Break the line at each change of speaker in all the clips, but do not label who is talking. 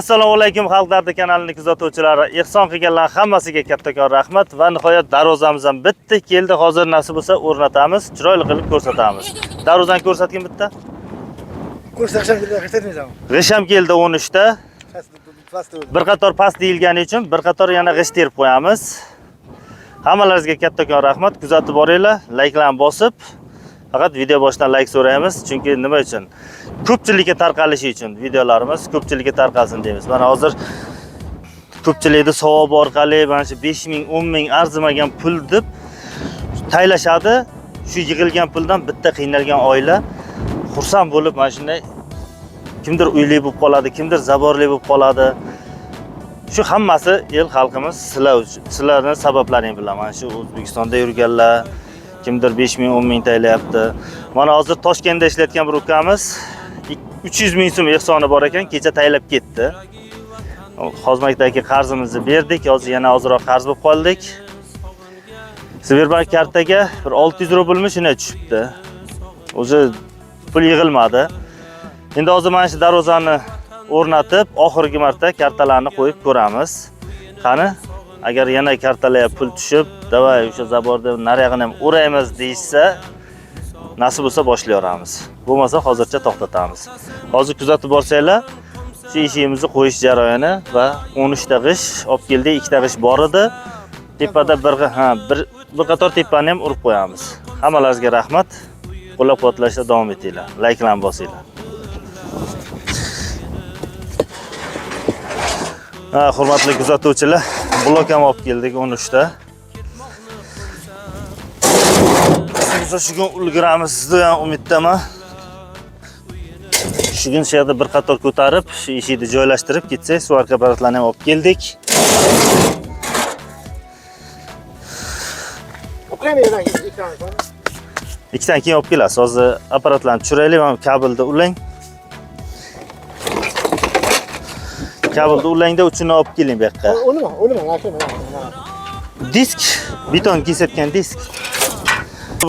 Assalomu alaykum Xalq dardi kanalining kuzatuvchilari. Ehson qilganlar hammasiga kattakon rahmat va nihoyat darvozamiz ham bitta keldi. Hozir nasib bo'lsa o'rnatamiz, chiroyli qilib ko'rsatamiz. Darvozani ko'rsatgin bitta.
Ko'rsatmayman.
G'ish ham keldi 13 ta. Bir qator past deyilgani uchun bir qator yana g'ish terib qo'yamiz. Hammalaringizga kattakon rahmat. Kuzatib boringlar, layklarni bosib. Faqat video boshidan like so'raymiz, chunki nima uchun? Ko'pchilikka tarqalishi uchun videolarimiz ko'pchilikka tarqalsin deymiz. Mana hozir ko'pchilikni savob orqali mana shu 5000, 10000 arzimagan pul deb taylashadi. Shu yig'ilgan puldan bitta qiynalgan oila xursand bo'lib mana shunday kimdir uyli bo'lib qoladi, kimdir zaborli bo'lib qoladi. Shu hammasi el xalqimiz sizlarning sabablaring bilan mana shu O'zbekistonda yurganlar kimdir 5000, 10000 taylayapti. Mana hozir Toshkentda ishlayotgan bir ukamiz 300 ming so'm ehsoni bor ekan, kecha taylab ketdi. Hozmakdagi qarzimizni berdik, hozir yana ozroq qarz bo'lib qoldik. Sberbank kartaga bir 600 rublmi shuna tushibdi. O'zi pul yig'ilmadi. Endi hozir mana shu darvozani o'rnatib, oxirgi marta kartalarni qo'yib ko'ramiz. Qani, agar yana kartalarga pul tushib, davay o'sha zaborda nariyog'ini ham o'raymiz deysa, nasib bo'lsa boshlayveramiz. Bo'lmasa hozircha to'xtatamiz. Hozir kuzatib borsanglar, shu ishimizni qo'yish jarayoni va 13 ta g'ish olib keldik, 2 ta g'ish bor edi. Tepada bir qator tepani ham urib qo'yamiz. Hammalaringizga rahmat. Qo'llab-quvvatlashda davom etinglar. Layklarni bosinglar. Hurmatli kuzatuvchilar, blok ham olib keldik 13 ta. Shu kun ulguramiz degan umiddaman. Shu kun shu yerda bir qator ko'tarib, shu eshikni joylashtirib ketsak, suv arka apparatlarni ham olib keldik. Ikkidan keyin olib kelasiz. Hozir apparatlarni tushiraylik va kabelni ulang. Kabelni ulangda uchini olib keling bu yoqqa. Disk, beton kesayotgan disk.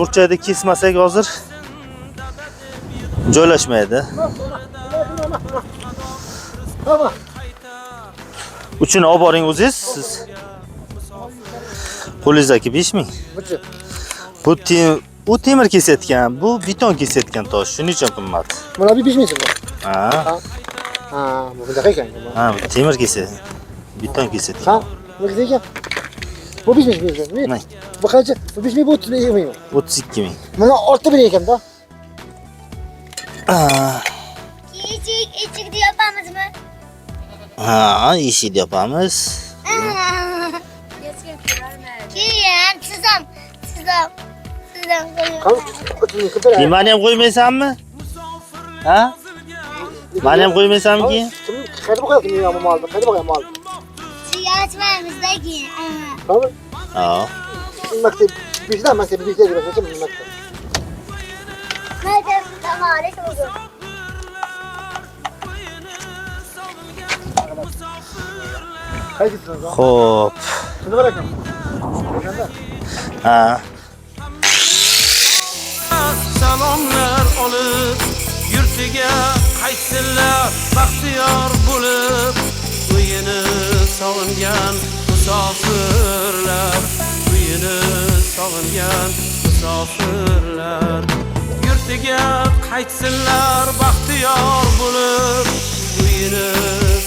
Burchakda kesmasak hozir joylashmaydi. Uchini olib boring o'zingiz. Siz qo'lingizdagi 5000. Bu temir kesayotgan, bu beton kesayotgan tosh. Shuning uchun qimmat.
Mana bu 5000 so'm. Bu bunaqa ekan.
Bu temir kesayotgan. Beton kesayotgan.
Bu ekan. Bu 5000 ming. Bu qancha? Bu 5000 bu 32 ming.
32 ming.
Mana ortda bir ekanda.
Eshikni yopamizmi?
Eshikni yopamiz.
Keyin chizam.
Meni ham qo'ymaysanmi? Ha? Meni ham qo'ymaysanmi keyin?
Qayerda qo'yapsiz meni molni? Qayerda qo'yapsiz molni?
Yachmaymiz-da keyin.
Tamam. Maktab, bizda maktab birlikda yuramiz, maktab.
Maktab tamari to'g'ri.
Qaysiz?
Xo'p.
Shunda bor ekan.
Salomlar olib, yurtiga qaytsinlar, baxtiyor bo'lib, uyini sog'ingan musofirlar, uyini sog'ingan musofirlar, yurtiga qaytsinlar, baxtiyor bo'lib, uyini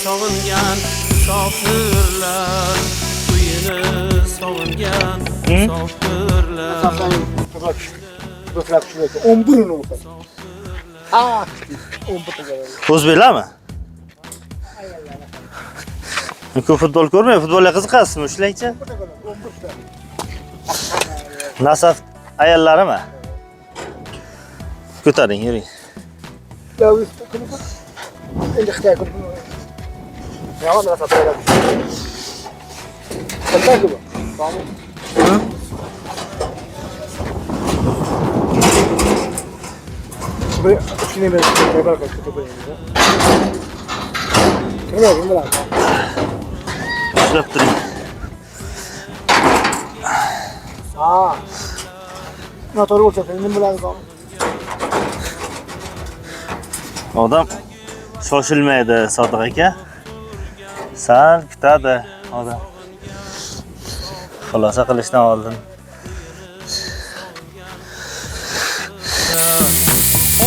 sog'ingan musofirlar, uyini sog'ingan musofirlar.
11 olsa. Ha, 11
O'zbeklarmi? Ko'p futbol ko'rmayman, futbolga qiziqasizmi shularcha? Nasaf ayollarimi? Ko'taring, yuring.
Endi Xitoy ko'p. Yomon nasaf ayollar. Qanday bu? Bu kichkina bir barqa tutib qo'yamiz. Nima bilan?
Ushlab turing.
Noto'g'ri o'lchab, nima bo'ladi?
Odam shoshilmaydi Sodiq aka. Sal kutadi odam. Xulosa qilishdan oldin.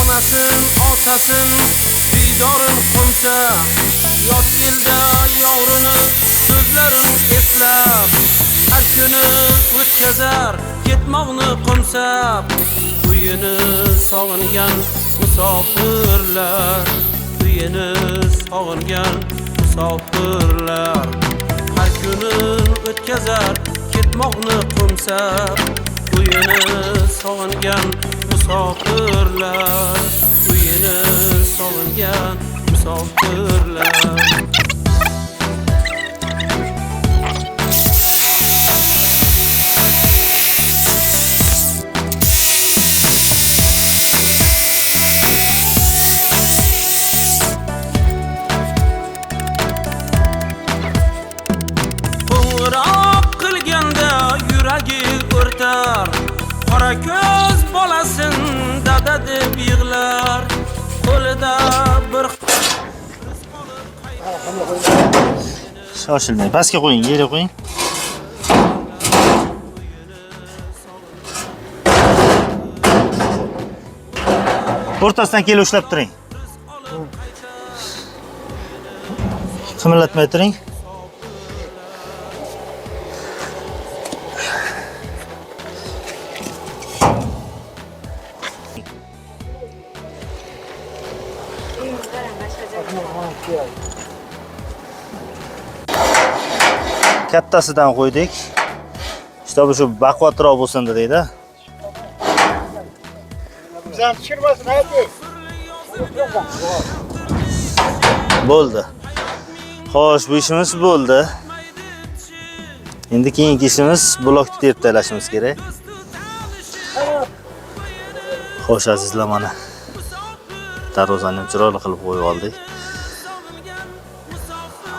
Onasin, otasin, diydorin qo'msa, yot keldi yovrini so'zlarin eslab, har kuni o'tkazar ketmoqni qo'msab, uyini sog'ingan musofirlar, uyini sog'ingan musofirlar, har kuni o'tkazar ketmoqni qo'msab, uyini sog'ingan musofirlar, uyini sog'ingan musofirlar. Qo'ng'iroq qilganda yuragi o'rtar, qora ko'z bolasin dada deb yig'lar, qo'lida bir
Shoshilmang, pastga qo'ying, yerga qo'ying. O'rtasidan kelib ushlab turing. Qimillatmay turing. Kattasidan qo'ydik. Kitobi shu baquvvatroq bo'lsin deydi.
Bizam tushirmasin, ayting.
Bo'ldi. Xo'sh, bu ishimiz bo'ldi. Endi keyingi ishimiz blokni terib tashlashimiz kerak. Xo'sh, azizlar, mana darvozani ham chiroyli qilib qo'yib oldik.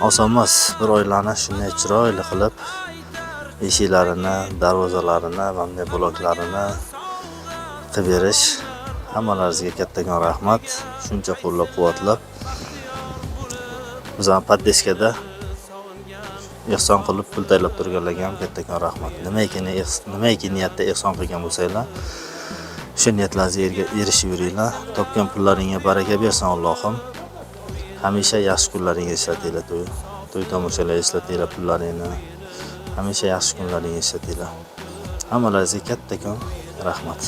Oson emas, bir oilani shunday chiroyli qilib eshiklarini, darvozalarini, bunday bloklarini qilib berish. Hammalaringizga kattakon rahmat. Shuncha qo'llab-quvvatlab bizning poddeskada ehson qilib pul tayyorlab turganlarga ham kattakon rahmat. Nimaiki niyatda ehson qilgan bo'lsanglar, o'sha niyatlaringizga erishib yuringlar. Topgan pullaringga baraka bersin Allohim. Hamisha yaxshi kunlaringizni eslatinglar, to'y tomoshalar eslatinglar pullaringni. Hamisha yaxshi kunlaringizni eslatinglar. Hammalaringizga kattakon rahmat.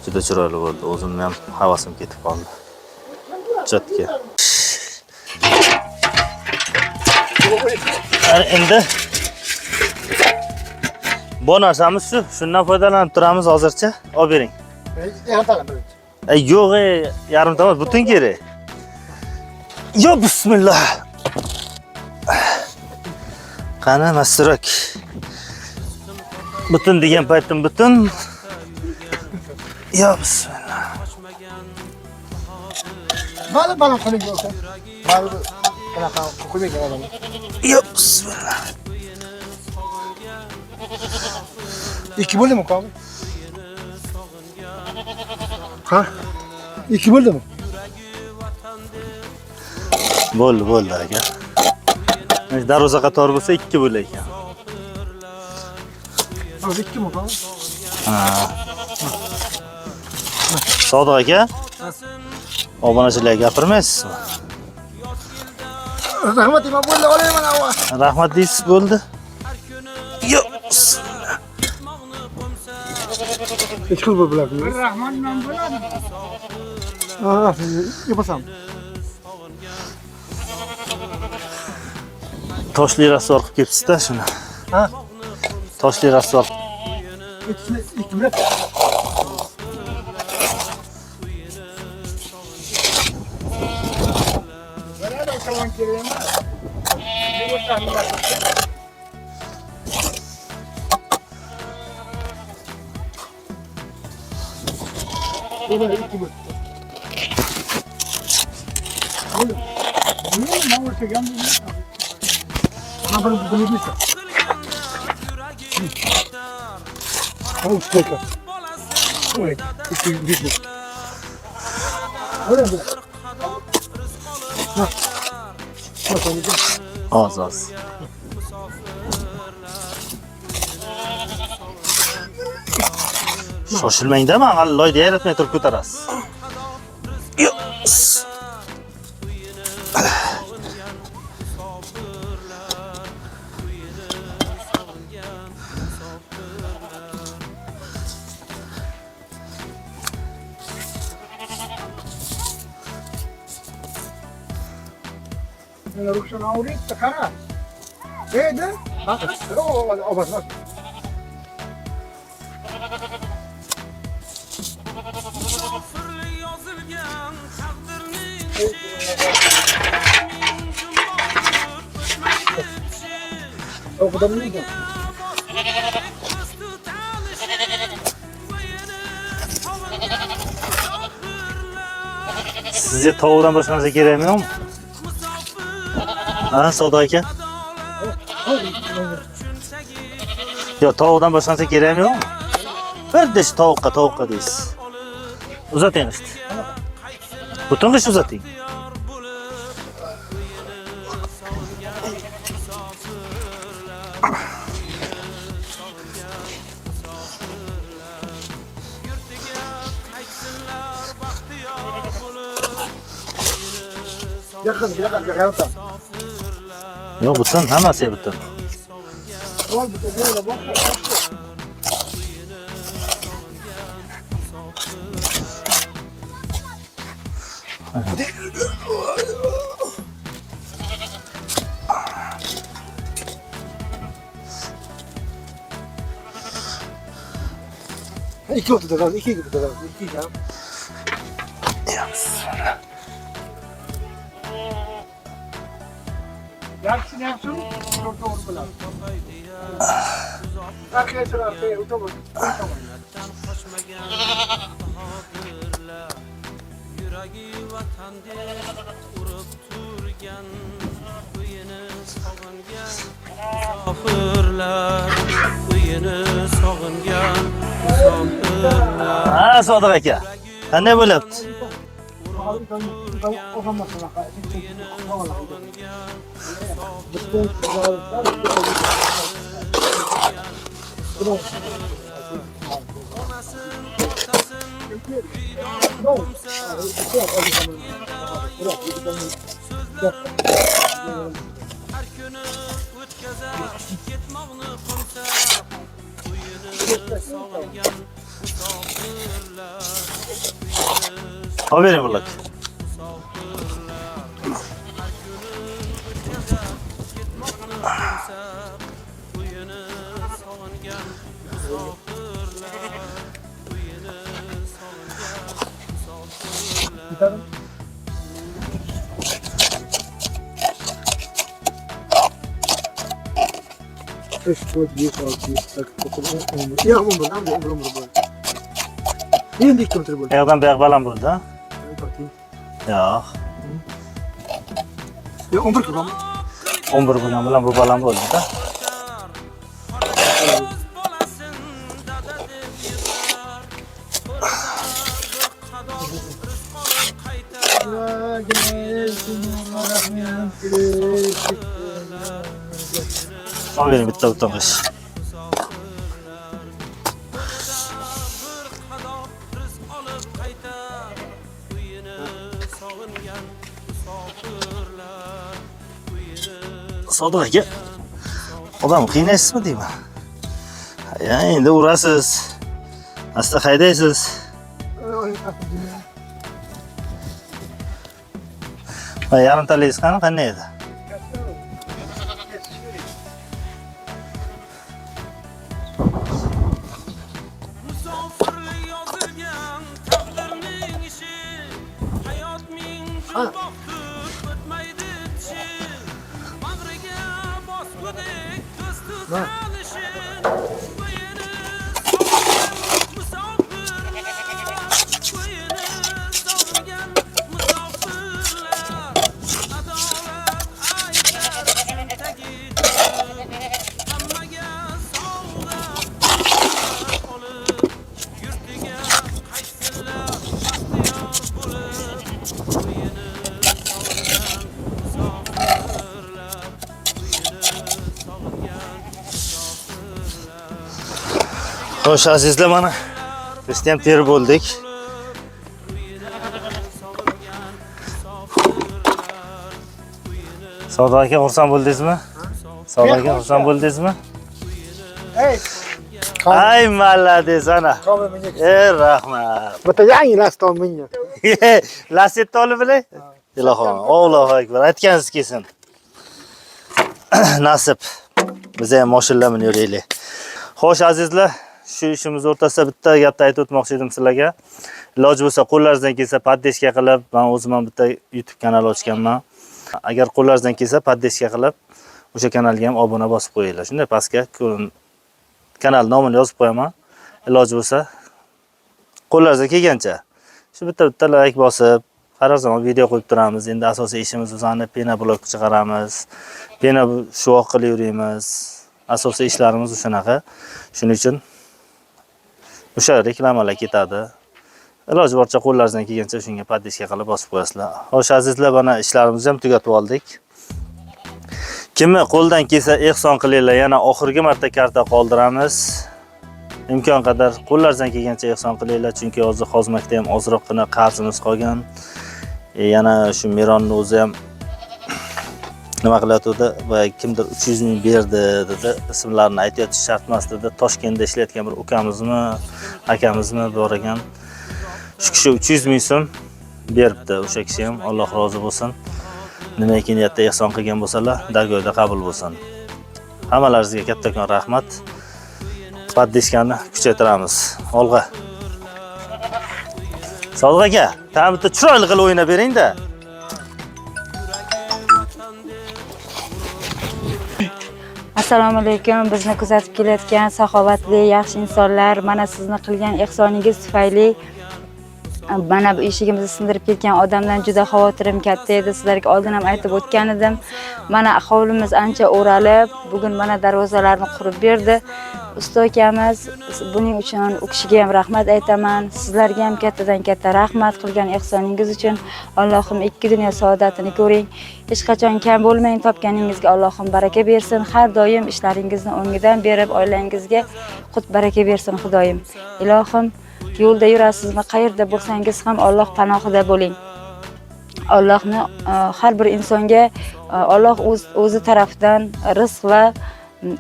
Juda chiroyli bo'ldi. O'zimni ham havasim ketib qoldi. Chatga. Endi bu narsamiz shu. Shundan foydalanib turamiz hozircha. Olib bering.
Yarimta birinchi.
Yo'q, yarimta emas, butun kerak. Yo, bismillah. Qani masrak. Butun degan paytim butun. Yo, bismillah.
Bala qo'ying bo'lsa. Bala qanaqa qo'ying odam.
Yo, bismillah.
İki bo'ldimi, qo'mi? Ha? İki bo'ldimi?
Bo'ldi aka. Darvoza qatori bo'lsa 2 bo'lar ekan.
Hozir 2 mi qo'mi?
Ha. Sodiq aka. Obunachilarga gapirmaysizmi?
Rahmat, nima bo'ldi? Olayman avval.
Rahmat deysiz, bo'ldi. Yo.
Hech qil bo'ladimi? Rahmat bilan bo'ladi. Ha, yapasam.
Toshli rasvor qilib kelibsiz-da shuni.
Ha?
Toshli rasvor.
İki bilet. Nereden kalan kereyim var? Ne gösterdiler? Burada iki bilet. Ne olursa gelmiyor. Ha, bunu bilirsin. Oh, steka. Ой, iki bilet. Öyle mi? Ha. Bak onu gel.
Oz. Shoshilmangda, men loyda yaratmay turib ko'tarasiz.
Ruxsan avrit, qara. Neydi? Ha, o bas.
Musofirli yozilgan taqdirning
O'qidim neydi?
Sizga tovuqdan boshqa narsa kerakmi? Ha, Sodiq aka? Yo, tovuqdan boshqa narsa kerakmi? Bir dish tovuqqa deysiz. Uzating işte. Butun qish uzating.
Yakın.
Yo, butun, hammasi butun.
Ol bu böyle bak. İki oldu da kaldı, iki ya. Yaksın yapsın, doğru bulan. Arkadaşlar arkaya utamaz.
Yuragi vatandek urib turgan uyini sog'ingan musofirlar uyini sog'ingan musofirlar
Ha, Sodiq aka. Qanday bo'lyapti?
har kuni o'tkazar ketmoqni qo'msar uyini sog'ingan musofirlar
Haberi bular.
uyini sog'ingan musofirlar uyini sog'ingan musofirlar
Ya bu bundan da umrum bu. Niye dik kontrol bu?
Yo'qdan bu yoq baland bo'ldi, ha? Yo'q.
Ya umur kuram.
11 bo'lgan bilan bu baland bo'ldi-da. Haberi bitta butun qish. Sodiq aka, odam qiynaysizmi deyman. Ya, endi urasiz. Asta haydaysiz. Va yarimtaligingiz qanday edi?
Musofirli yozilgan taqdirning ishi hayot ming jumboqdir o'tmaydi tishi bag'riga bosgudek ko'z tutalishi uyini sog'ingan musofirlar uyini sog'ingan musofirlar adolat aytar cho'ntagi hammaga sovg'a olib yurtiga qaytsinlar baxtiyor bo'lib uyini sog'ingan musofirlar
Xo'sh azizlar, mana biz ham terib bo'ldik. Savdo aka, xursand bo'ldingizmi? Savdo aka, xursand bo'ldingizmi?
Hey.
Ay, malades ana.
Kamera menga.
Rahmat.
Bitta yangi laston menga.
Lasetni olib bilay. Ilohim, Allohu akbar. Aytganingiz kelsin. Nasib. Biz ham mashina bilan yuraylik. Xo'sh azizlar, shu ishimiz o'rtasida bitta gapni aytib o'tmoqchi edim sizlarga. Iloji bo'lsa qo'llaringizdan kelsa poddeska qilib, men o'zim ham bitta YouTube kanal ochganman. Agar qo'llaringizdan kelsa poddeska qilib, o'sha kanalga ham obuna bosib qo'yinglar. Shunday pastga kanal nomini yozib qo'yaman. Iloji bo'lsa qo'llaringizga kelgancha shu bitta like bosib, har zaman video qo'yib turamiz. Endi asosiy ishimiz o'zani pena blog chiqaramiz. Pena shuvoq qilib yuramiz. Asosiy ishlarimiz shunaqa. Shuning uchun o'sha reklamalar ketadi. Iloji boricha qo'llaringizdan kelgancha shunga poddeska qilib bosib qo'yasizlar. Xo'sh azizlar, mana ishlarimizni ham tugatib oldik. Kimni qo'ldan kelsa ehson qilinglar, yana oxirgi marta karta qoldiramiz. Imkon qadar qo'llaringizdan kelgancha ehson qilinglar, chunki hozir xozmakda ham ozroqgina qarzimiz qolgan. Yana shu Mironni o'zi ham nima qilyapti va kimdir 300 ming berdi dedi, ismlarini aytayotib shart emas dedi. Toshkentda ishlayotgan bir ukamizmi, akamizmi bor ekan. Shu kishi 300 ming so'm beribdi. O'sha kishi ham Alloh rozi bo'lsin. Nimaki niyatda ehson qilgan bo'lsalar, dargohda qabul bo'lsin. Hammalaringizga kattakon rahmat. Poddeskani kuchaytiramiz. Olg'a. Sodiq aka, ta'mida chiroyli qilib o'ynab bering-da.
Assalomu alaykum. Bizni kuzatib kelayotgan saxovatli, yaxshi insonlar, mana sizni qilgan ehsoningiz tufayli mana bu eshigimizni sindirib ketgan odamdan juda xavotirim katta edi. Sizlarga oldin ham aytib o'tgan edim. Mana hovlimiz ancha o'ralib, bugun mana darvozalarni qurib berdi. Usta akamiz, buning uchun u kishiga ham rahmat aytaman. Sizlarga ham kattadan katta rahmat qilgan ehsoningiz uchun. Allohim ikki dunyo saodatini ko'ring. Hech qachon kam bo'lmang, topganingizga Allohim baraka bersin. Har doim ishlaringizni o'ngidan berib, oilangizga qut baraka bersin Xudoyim. Ilohim, yo'lda yurasizmi, qayerda bo'lsangiz ham Alloh panohida bo'ling. Allohni har bir insonga Alloh o'zi tarafidan rizq va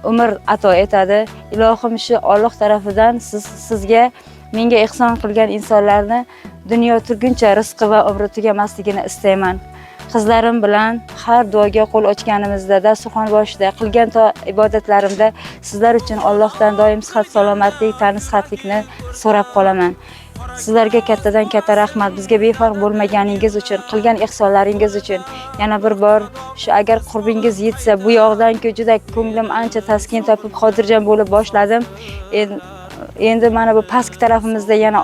umr ato etadi. Ilohim shu Alloh tarafidan sizga menga ehson qilgan insonlarni dunyo turguncha rizqi va umri tugamasligini istayman. Qizlarim bilan har duoga qo'l ochganimizda, dasturxon boshida qilgan ibodatlarimda sizlar uchun Allohdan doim sihat, salomatlik, tani sihatlikni so'rab qolaman. Sizlarga kattadan katta rahmat, bizga befarq bo'lmaganingiz uchun, qilgan ehsonlaringiz uchun. Yana bir bor shu agar qurbingiz yetsa, bu yoqdan-ku juda ko'nglim ancha taskin topib, xotirjam bo'lib boshladim. Endi mana bu pastki tarafimizda yana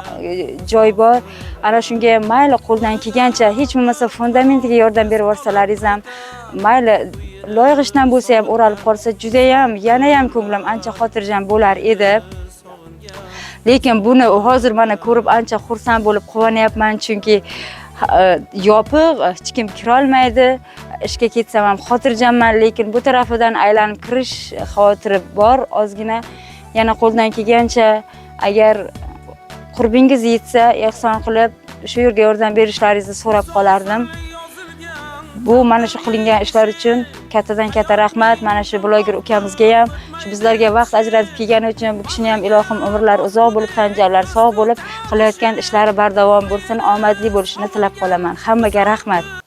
joy bor. Ana shunga mayli qo'ldan kelgancha, hech bo'lmasa fundamentiga yordam berib yuborsalaringiz ham, mayli loyig'ishdan bo'lsa ham o'ralib qolsa, juda ham yana ham ko'nglim ancha xotirjam bo'lar edi. Lekin buni hozir mana ko'rib ancha xursand bo'lib quvonyapman, chunki yopiq, hech kim kira olmaydi. Ishga ketsam ham xotirjamman, lekin bu tarafidan aylanib kirish xavotiri bor ozgina. Yana qo'ldan kelgancha agar qurbingiz yetsa, ehson qilib shu yerga yordam berishlaringizni so'rab qolardim. Bu mana shu qilingan ishlar uchun kattadan katta rahmat. Mana shu bloger ukamizga ham, shu bizlarga vaqt ajratib kelgani uchun bu kishini ham ilohim umrlari uzoq bo'lib, tanjalar sog' bo'lib, qilayotgan ishlari bardavom bo'lsin, omadli bo'lishini tilab qolaman. Hammaga rahmat.